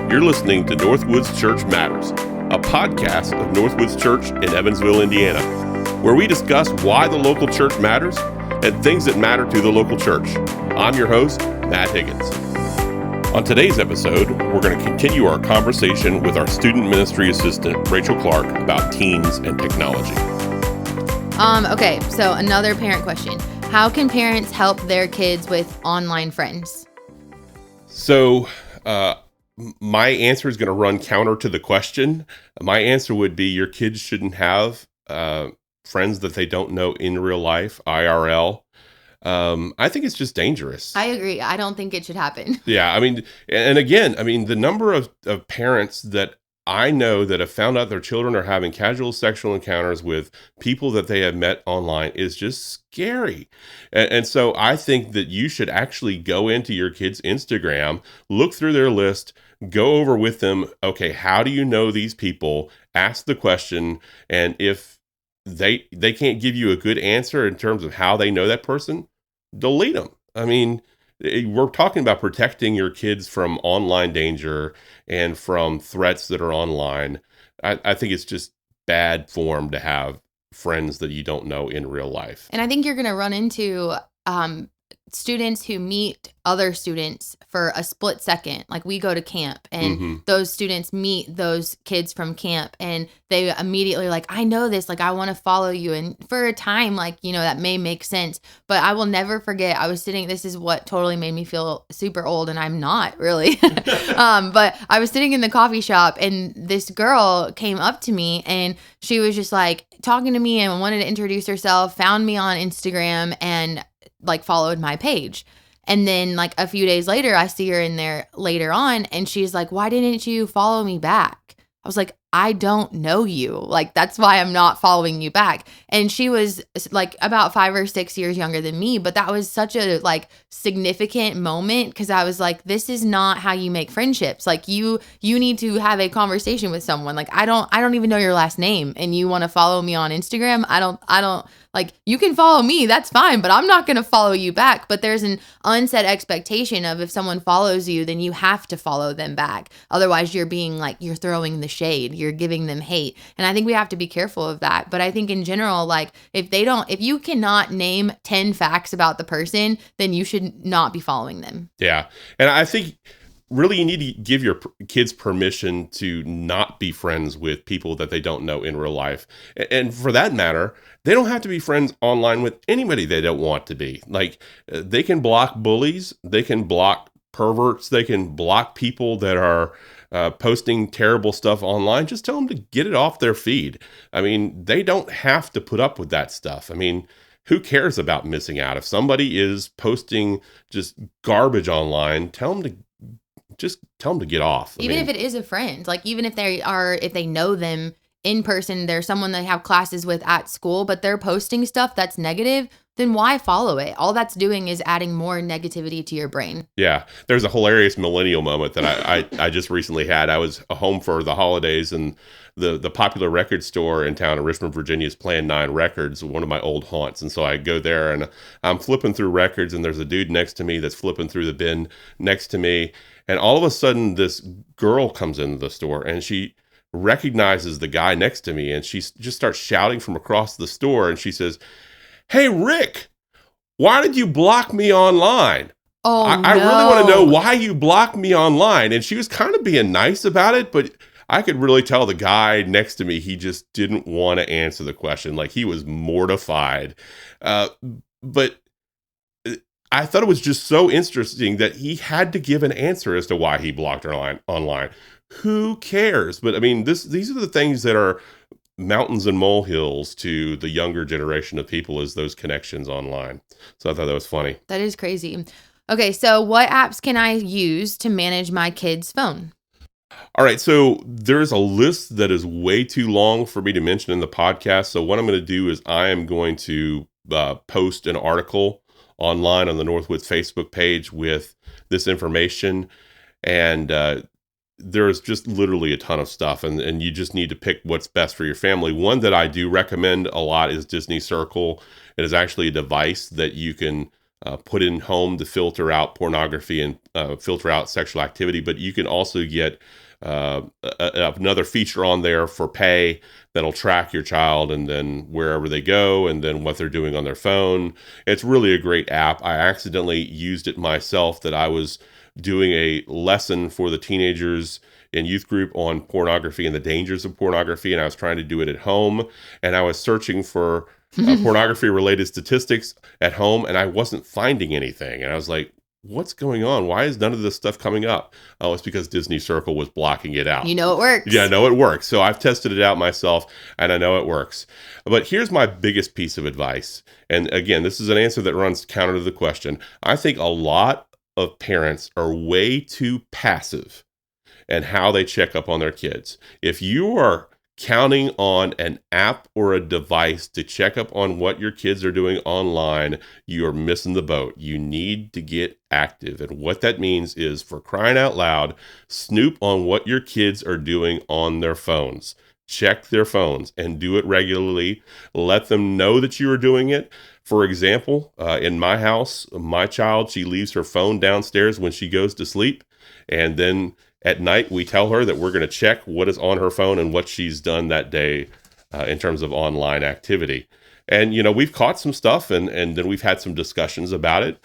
You're listening to Northwoods Church Matters, a podcast of Northwoods Church in Evansville, Indiana, where we discuss why the local church matters and things that matter to the local church. I'm your host, Matt Higgins. On today's episode, we're going to continue our conversation with our student ministry assistant, Rachel Clark, about teens and technology. Okay, so another parent question. How can parents help their kids with online friends? So, my answer is going to run counter to the question. My answer would be your kids shouldn't have friends that they don't know in real life, IRL. I think it's just dangerous. I agree. I don't think it should happen. Yeah, I mean, and again, I mean, the number of parents that I know that have found out their children are having casual sexual encounters with people that they have met online is just scary. And so I think that you should actually go into your kid's Instagram, look through their list, go over with them, okay, how do you know these people? Ask the question, and if they can't give you a good answer in terms of how they know that person, delete them. I mean, we're talking about protecting your kids from online danger and from threats that are online. I think it's just bad form to have friends that you don't know in real life. And I think you're going to run into students who meet other students for a split second. Like, we go to camp and those students meet those kids from camp and they immediately like, I know this, like, I want to follow you. And for a time, like, you know, that may make sense, but I will never forget. I was sitting, this is what totally made me feel super old, and I'm not really, but I was sitting in the coffee shop and this girl came up to me and she was just like talking to me and wanted to introduce herself, found me on Instagram and like followed my page. And then like a few days later, I see her in there later on and she's like, why didn't you follow me back? I was like, I don't know you. Like, that's why I'm not following you back. And she was like about 5 or 6 years younger than me. But that was such a like significant moment because I was like, this is not how you make friendships. Like, you need to have a conversation with someone. Like, I don't even know your last name and you want to follow me on Instagram. I don't like, you can follow me, that's fine, but I'm not going to follow you back. But there's an unset expectation of if someone follows you, then you have to follow them back. Otherwise, you're being like, you're throwing the shade, you're giving them hate. And I think we have to be careful of that. But I think in general, like, if you cannot name 10 facts about the person, then you should not be following them. Yeah. And I think really you need to give your kids permission to not be friends with people that they don't know in real life. And for that matter, they don't have to be friends online with anybody they don't want to be. Like, they can block bullies, they can block perverts, they can block people that are posting terrible stuff online. Just tell them to get it off their feed. I mean, they don't have to put up with that stuff. I mean, who cares about missing out? If somebody is posting just garbage online, tell them to get off. Even if it is a friend, like, even if they know them in person, they're someone they have classes with at school, but they're posting stuff that's negative, then why follow it? All that's doing is adding more negativity to your brain. Yeah. There's a hilarious millennial moment that I just recently had. I was home for the holidays and the popular record store in town in Richmond, Virginia is Plan 9 Records, one of my old haunts. And so I go there and I'm flipping through records and there's a dude next to me that's flipping through the bin next to me. And all of a sudden this girl comes into the store and she recognizes the guy next to me and she just starts shouting from across the store and she says, "Hey, Rick, why did you block me online?" Oh, I really want to know why you blocked me online. And she was kind of being nice about it, but I could really tell the guy next to me, he just didn't want to answer the question. Like, he was mortified. But I thought it was just so interesting that he had to give an answer as to why he blocked her online. Who cares? But I mean, these are the things that are mountains and molehills to the younger generation of people, is those connections online. So I thought that was funny. That is crazy. Okay, so what apps can I use to manage my kid's phone? All right, so there's a list that is way too long for me to mention in the podcast. So what I'm going to do is I am going to post an article online on the Northwoods Facebook page with this information. And there's just literally a ton of stuff, and you just need to pick what's best for your family. One that I do recommend a lot is Disney Circle. It is actually a device that you can put in home to filter out pornography and filter out sexual activity. But you can also get another feature on there for pay that'll track your child and then wherever they go and then what they're doing on their phone. It's really a great app. I accidentally used it myself, that I was doing a lesson for the teenagers in youth group on pornography and the dangers of pornography, and I was trying to do it at home, and I was searching for pornography related statistics at home, and I wasn't finding anything, and I was like, what's going on? Why is none of this stuff coming up? Oh, it's because Disney Circle was blocking it out. You know it works. Yeah, I know it works. So I've tested it out myself, and I know it works. But here's my biggest piece of advice. And again, this is an answer that runs counter to the question. I think a lot of parents are way too passive in how they check up on their kids. If you are counting on an app or a device to check up on what your kids are doing online, you are missing the boat. You need to get active. And what that means is, for crying out loud, snoop on what your kids are doing on their phones. Check their phones and do it regularly. Let them know that you are doing it. For example, in my house, my child, she leaves her phone downstairs when she goes to sleep. And then at night, we tell her that we're going to check what is on her phone and what she's done that day in terms of online activity. And, we've caught some stuff and then we've had some discussions about it.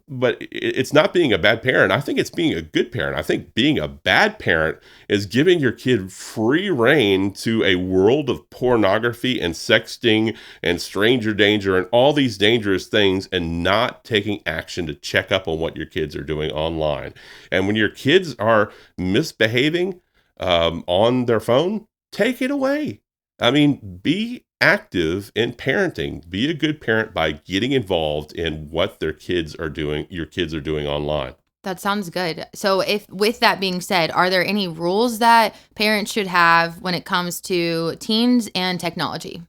But it's not being a bad parent. I think it's being a good parent. I think being a bad parent is giving your kid free rein to a world of pornography and sexting and stranger danger and all these dangerous things, and not taking action to check up on what your kids are doing online. And when your kids are misbehaving on their phone, take it away. I mean, be active in parenting. Be a good parent by getting involved in what your kids are doing online. That sounds good. So with that being said, are there any rules that parents should have when it comes to teens and technology?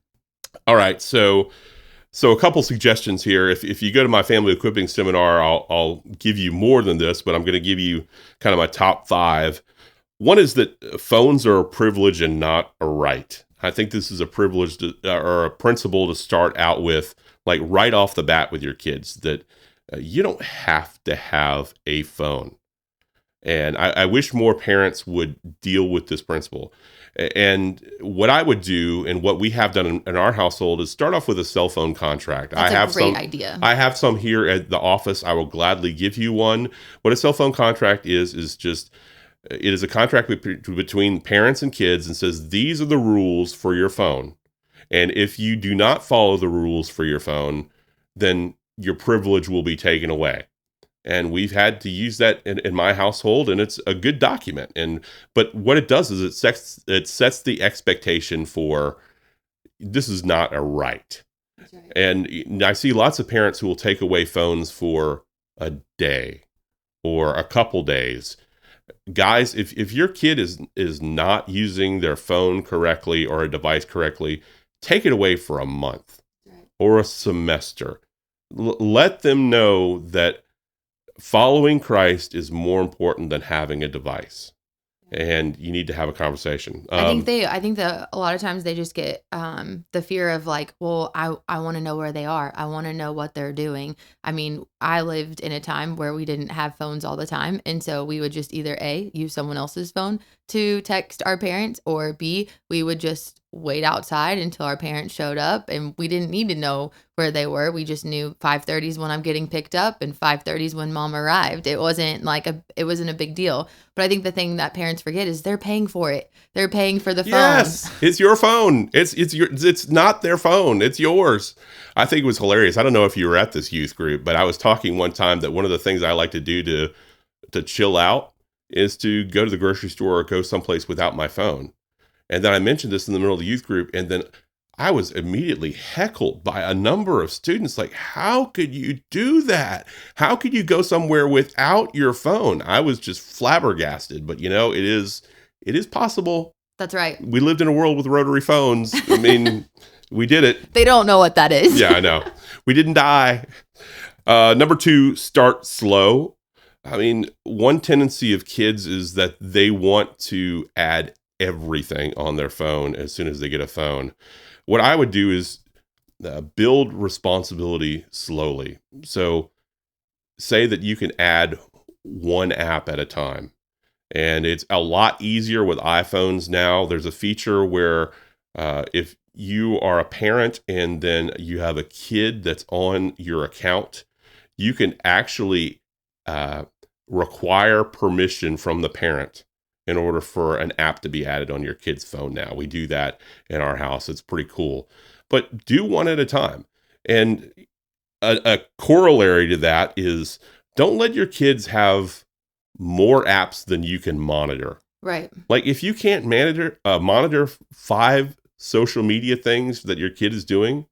All right. So a couple suggestions here. If you go to my family equipping seminar, I'll give you more than this, but I'm going to give you kind of my top 5. One is that phones are a privilege and not a right. I think this is a privilege or a principle to start out with, like right off the bat with your kids, that you don't have to have a phone. And I wish more parents would deal with this principle. And what I would do, and what we have done in our household, is start off with a cell phone contract. That's a great idea. I have some here at the office. I will gladly give you one. What a cell phone contract is just... It is a contract between parents and kids, and says these are the rules for your phone. And if you do not follow the rules for your phone, then your privilege will be taken away. And we've had to use that in my household, and it's a good document. But what it does is it sets the expectation for, this is not a right. That's right. And I see lots of parents who will take away phones for a day or a couple days. Guys, if your kid is not using their phone correctly or a device correctly, take it away for a month or a semester. Let them know that following Christ is more important than having a device. And you need to have a conversation. I think that a lot of times they just get the fear of like, well, I want to know where they are. I want to know what they're doing. I mean, I lived in a time where we didn't have phones all the time. And so we would just either A, use someone else's phone to text our parents, or B, we would just wait outside until our parents showed up, and we didn't need to know where they were. We just knew 5:30 is when I'm getting picked up and 5:30 is when mom arrived. It wasn't a big deal. But I think the thing that parents forget is they're paying for it. They're paying for the phone. Yes, it's your phone. It's not their phone. It's yours. I think it was hilarious. I don't know if you were at this youth group, but I was talking one time that one of the things I like to do to chill out is to go to the grocery store or go someplace without my phone. And then I mentioned this in the middle of the youth group, and then I was immediately heckled by a number of students. Like, how could you do that? How could you go somewhere without your phone? I was just flabbergasted, but it is possible. That's right. We lived in a world with rotary phones. I mean, we did it. They don't know what that is. Yeah, I know. We didn't die. Number 2, start slow. I mean, one tendency of kids is that they want to add everything on their phone as soon as they get a phone. What I would do is build responsibility slowly. So say that you can add one app at a time. And it's a lot easier with iPhones now. There's a feature where if you are a parent and then you have a kid that's on your account, you can actually uh, require permission from the parent in order for an app to be added on your kid's phone now. We do that in our house. It's pretty cool. But do one at a time. And a corollary to that is don't let your kids have more apps than you can monitor. Right. Like if you can't monitor 5 social media things that your kid is doing,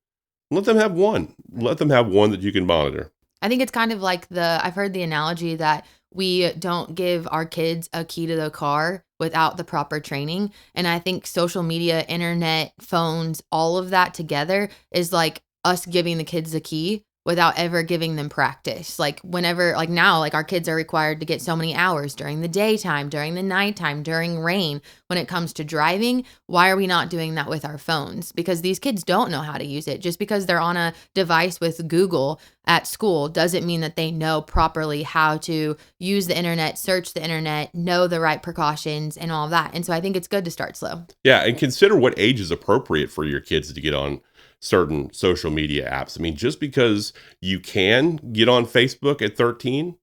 let them have one. Let them have one that you can monitor. I think it's kind of like I've heard the analogy that we don't give our kids a key to the car without the proper training. And I think social media, internet, phones, all of that together is like us giving the kids a key without ever giving them practice. Like whenever, like now, like our kids are required to get so many hours during the daytime, during the nighttime, during rain. When it comes to driving, why are we not doing that with our phones? Because these kids don't know how to use it. Just because they're on a device with Google at school doesn't mean that they know properly how to use the internet, search the internet, know the right precautions and all of that. And so I think it's good to start slow. Yeah, and consider what age is appropriate for your kids to get on certain social media apps. I mean, just because you can get on Facebook at 13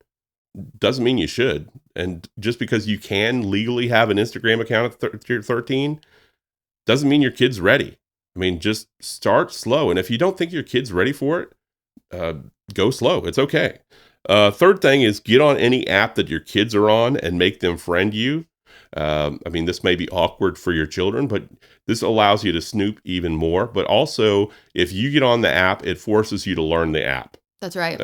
doesn't mean you should. And just because you can legally have an Instagram account at 13 doesn't mean your kid's ready. I mean, just start slow. And if you don't think your kid's ready for it, go slow. It's okay. Third thing is get on any app that your kids are on and make them friend you. I mean, this may be awkward for your children, but this allows you to snoop even more. But also, if you get on the app, it forces you to learn the app. That's right.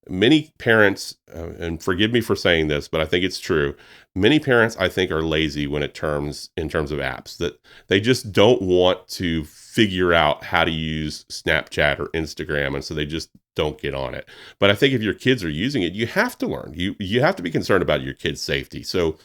Many parents, and forgive me for saying this, but I think it's true. Many parents, I think, are lazy in terms of apps, that they just don't want to figure out how to use Snapchat or Instagram, and so they just don't get on it. But I think if your kids are using it, you have to learn. You have to be concerned about your kids' safety. So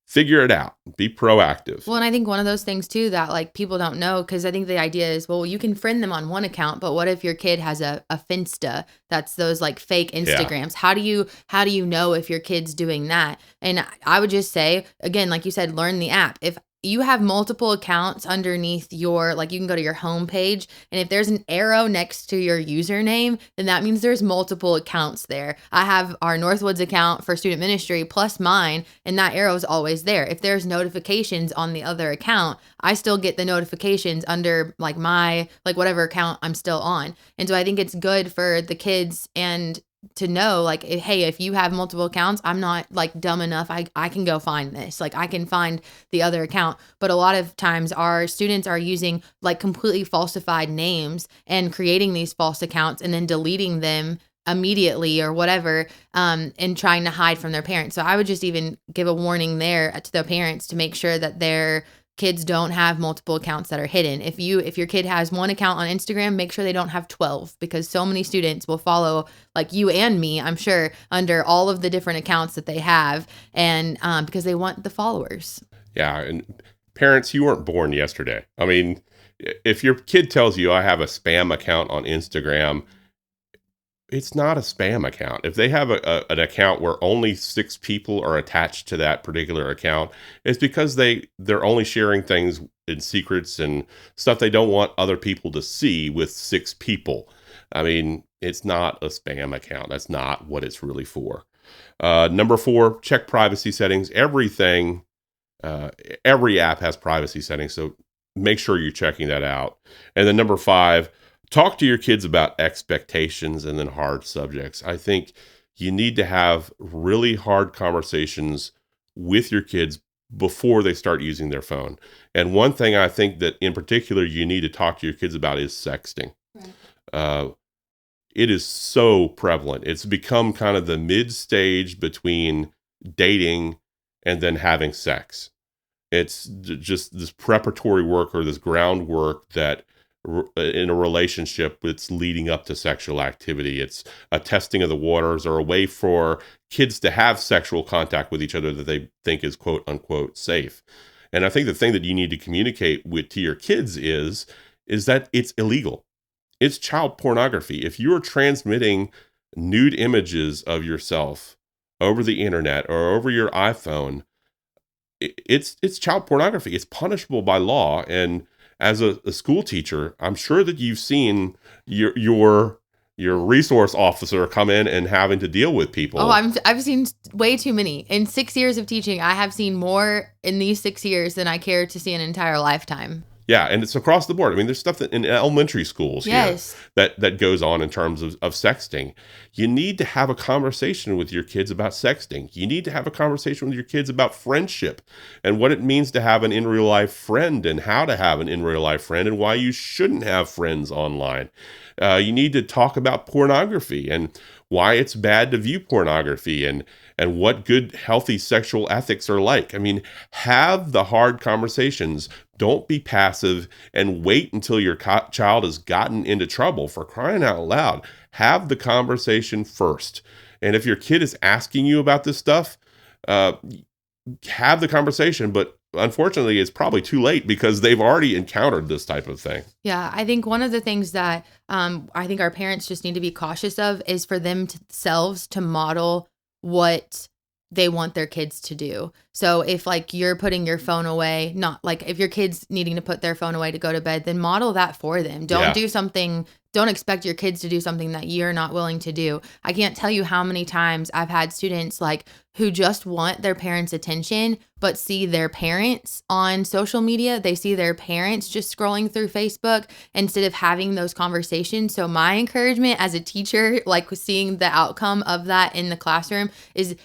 figure it out. Be proactive. Well, and I think one of those things too that like people don't know, because I think the idea is, well, you can friend them on one account, but what if your kid has a Finsta? That's those like fake Instagrams. Yeah. How do you know if your kid's doing that? And I would just say, again, like you said, learn the app. If you have multiple accounts underneath your, like you can go to your home page, and if there's an arrow next to your username, then that means there's multiple accounts there. I have our Northwoods account for student ministry plus mine, and that arrow is always there. If there's notifications on the other account, I still get the notifications under like my, like whatever account I'm still on. And so I think it's good for the kids and to know like, hey, if you have multiple accounts, I'm not like dumb enough. I can go find this. Like I can find the other account. But a lot of times our students are using like completely falsified names and creating these false accounts and then deleting them immediately or whatever, and trying to hide from their parents. So I would just even give a warning there to the parents to make sure that their kids don't have multiple accounts that are hidden. If your kid has one account on Instagram, make sure they don't have 12, because so many students will follow like you and me, I'm sure, under all of the different accounts that they have, and because they want the followers. Yeah, and parents, you weren't born yesterday. I mean, if your kid tells you I have a spam account on Instagram, it's not a spam account. If they have an account where only 6 people are attached to that particular account, it's because they're only sharing things in secrets and stuff they don't want other people to see with 6 people. I mean, it's not a spam account. That's not what it's really for. Number 4, check privacy settings. Every app has privacy settings, so make sure you're checking that out. And then number 5, talk to your kids about expectations and then hard subjects. I think you need to have really hard conversations with your kids before they start using their phone. And one thing I think that in particular you need to talk to your kids about is sexting. Right. It is so prevalent. It's become kind of the mid-stage between dating and then having sex. It's just this preparatory work or this groundwork that in a relationship it's leading up to sexual activity. It's a testing of the waters or a way for kids to have sexual contact with each other that they think is quote unquote safe. And I think the thing that you need to communicate to your kids is that it's illegal. it's child pornography. If you're transmitting nude images of yourself over the internet or over your iPhone, it's child pornography. It's punishable by law. And as a school teacher, I'm sure that you've seen your resource officer come in and having to deal with people. Oh, I've seen way too many. In 6 years of teaching, I have seen more in these 6 years than I care to see an entire lifetime. Yeah, and it's across the board. I mean, there's stuff that in elementary schools Yes. that goes on in terms of sexting. You need to have a conversation with your kids about sexting. You need to have a conversation with your kids about friendship and what it means to have an in real life friend and how to have an in real life friend and why you shouldn't have friends online. You need to talk about pornography and why it's bad to view pornography and what good, healthy sexual ethics are like. I mean, have the hard conversations. Don't be passive and wait until your child has gotten into trouble. For crying out loud, have the conversation first. And if your kid is asking you about this stuff, have the conversation, but unfortunately, it's probably too late because they've already encountered this type of thing. Yeah, I think one of the things that I think our parents just need to be cautious of is for themselves to model what they want their kids to do. So if like you're putting your phone away, not like if your kid's needing to put their phone away to go to bed, then model that for them. Don't expect your kids to do something that you're not willing to do. I can't tell you how many times I've had students like who just want their parents' attention, but see their parents on social media. They see their parents just scrolling through Facebook instead of having those conversations. So my encouragement as a teacher, like seeing the outcome of that in the classroom, is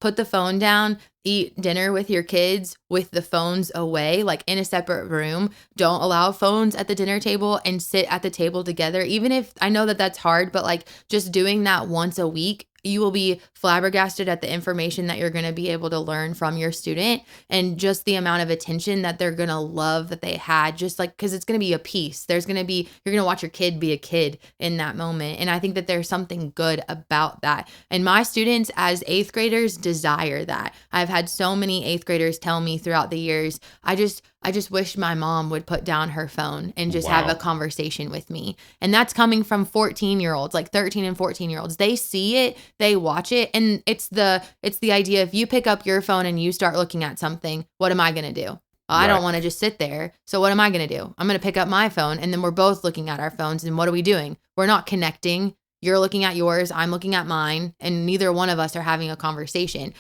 put the phone down, eat dinner with your kids with the phones away, like in a separate room. Don't allow phones at the dinner table and sit at the table together. Even if I know that that's hard, but like just doing that once a week, you will be flabbergasted at the information that you're going to be able to learn from your student and just the amount of attention that they're going to love that they had, just like, because it's going to be a piece. You're going to watch your kid be a kid in that moment. And I think that there's something good about that. And my students as 8th graders desire that. I've had so many 8th graders tell me throughout the years, I just wish my mom would put down her phone and just have a conversation with me. And that's coming from 14-year-olds, like 13 and 14-year-olds. They see it, they watch it. And it's the idea, if you pick up your phone and you start looking at something, what am I going to do? I don't want to just sit there. So what am I going to do? I'm going to pick up my phone and then we're both looking at our phones. And what are we doing? We're not connecting. You're looking at yours, I'm looking at mine, and neither one of us are having a conversation.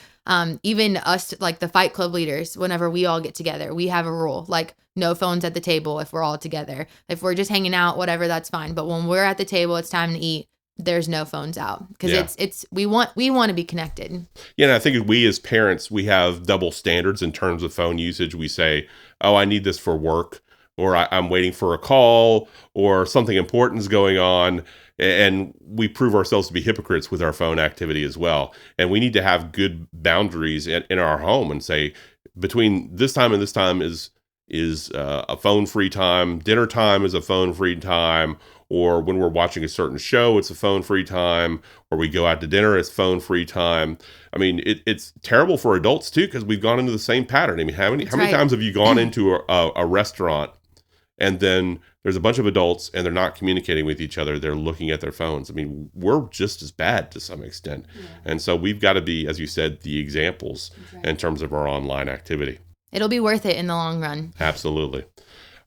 Even us, like the Fight Club leaders, whenever we all get together, we have a rule, like no phones at the table if we're all together. If we're just hanging out, whatever, that's fine. But when we're at the table, it's time to eat. There's no phones out because we want to be connected. Yeah, and I think we as parents, we have double standards in terms of phone usage. We say, oh, I need this for work, or I'm waiting for a call, or something important is going on. And we prove ourselves to be hypocrites with our phone activity as well. And we need to have good boundaries in our home and say, between this time and this time is a phone-free time. Dinner time is a phone-free time. Or when we're watching a certain show, it's a phone-free time. Or we go out to dinner, it's phone-free time. I mean, it's terrible for adults too, because we've gone into the same pattern. I mean, how many times have you gone into a restaurant and then there's a bunch of adults and they're not communicating with each other. They're looking at their phones. I mean, we're just as bad to some extent. Yeah. And so we've got to be, as you said, the examples in terms of our online activity. It'll be worth it in the long run. Absolutely.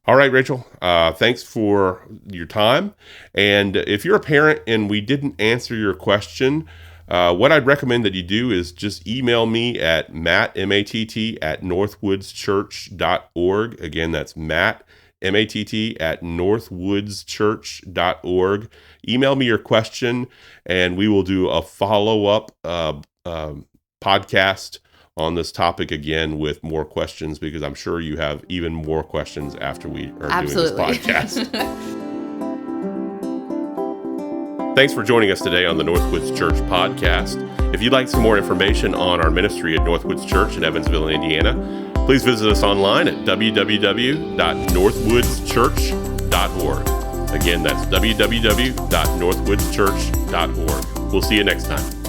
All right, Rachel, thanks for your time. And if you're a parent and we didn't answer your question, what I'd recommend that you do is just email me at matt, M-A-T-T, at northwoodschurch.org. Again, that's Matt, M-A-T-T, at northwoodschurch.org. Email me your question, and we will do a follow-up podcast on this topic again with more questions, because I'm sure you have even more questions after we are doing this podcast. Thanks for joining us today on the Northwoods Church podcast. If you'd like some more information on our ministry at Northwoods Church in Evansville, Indiana, please visit us online at www.northwoodschurch.org. Again, that's www.northwoodschurch.org. We'll see you next time.